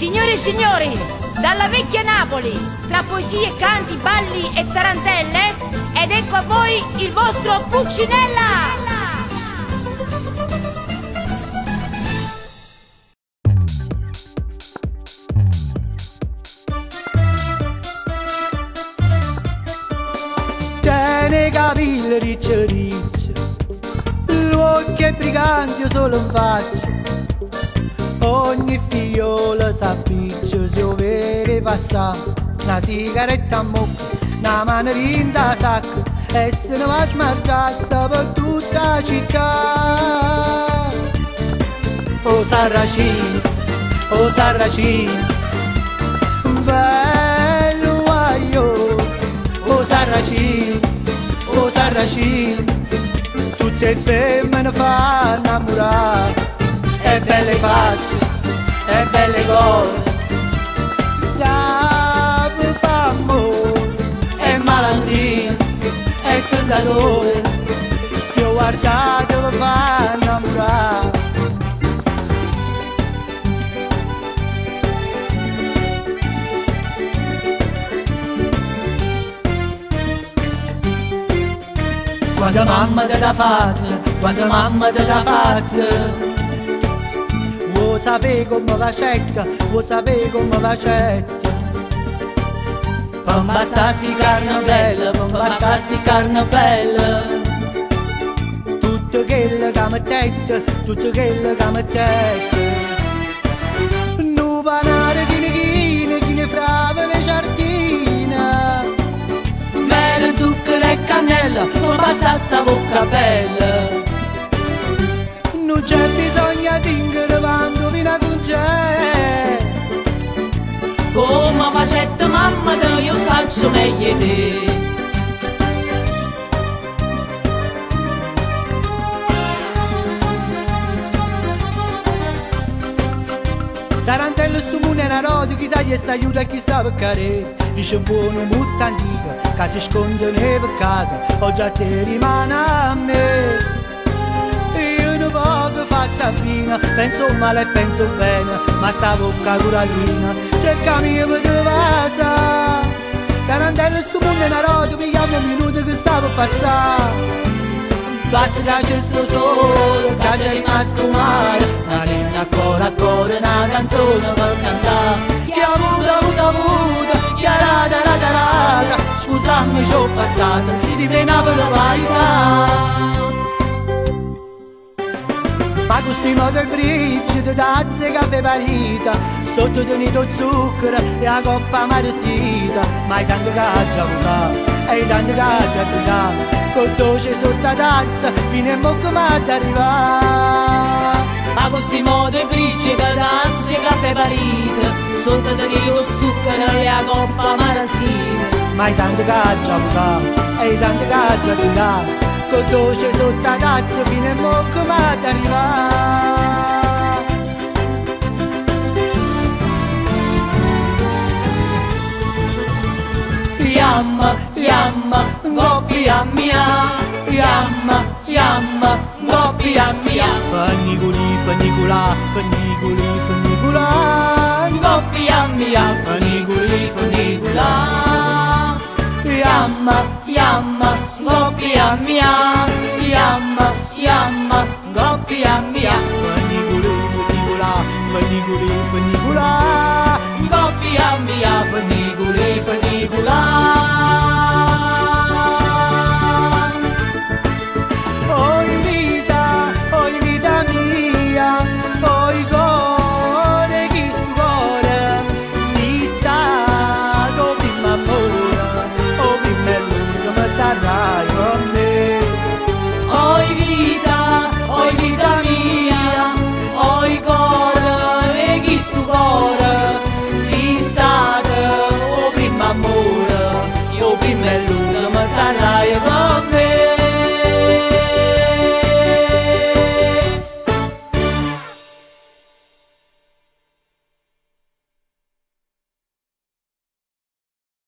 Signore e signori, dalla vecchia Napoli, tra poesie, canti, balli e tarantelle, ed ecco a voi il vostro Pulcinella! Tiene capelli ricci ricci, l'occhio è brigante io solo in faccia. Ogni figliola s'appiccia, se lo vede passare, una sigaretta a mocca, una mano in da sacca, e se ne va smarcata per tutta la città. Oh Sarracino, bello guaio. Oh Sarracino, tutte le femmine fanno innamorare. E belle facce, e belle cose, sape fa amore, e malandrino, e tentatore, se ho guardato lo fa innamorare. Quando mamma te l'ha fatta, quando mamma te l'ha fatta, vuoi sapere come facetta, vuoi sapere come facetta. Non basta sti carne bella, non basta sti carne bella. Tutto quello che mi tette, tutto quello che mi tette. Nu panare chine frave le giardine. Mele, zucchero e cannella, non basta sta bocca bella. Non c'è bisogno di ingravando fino con c'è. Come facette mamma te io saccio meglio te. Tarantello sto mondo è una roda, chissà gli sta aiuto e chi sta per care. Dice un buono molto antico, che si sconde nei peccati, oggi a te rimane a me. Poco fatta fina, penso male e penso bene, ma sta bocca corallina, cercami per trovata. Tarantello sto mondo è una roda, pigliamo un minuto che stavo a passare. Basta che c'è sto sole, che c'è rimasto male, una linea ancora una canzone per cantare. Chi ha avuto, chi ha rata, scusami ci ho passato, si ti penava lo vai sta. Ma questi modo il bridge di tazze caffè parita, sotto tenuto zucchero e la coppa maresita. Ma hai tanto caccia a bucare, hai tanto caccia a bucare, col dolce sotto la tazza, fino a mocco ma arrivare. Ma questi modo il bridge di tazze caffè parita, sotto tenuto zucchero e la coppa maresita. Ma hai tanto caccia a bucare, hai tanto caccia a bucare, col dolce sotto la tazza fino a mocco ma t'arriva. Yamma, ngoppia mia. Yamma, ngoppia mia. Fannicula, ngoppia mia. Fannicula. Yamma, ngoppia mia. Yamma, ngoppia mia. Fannicula, ngoppia mia.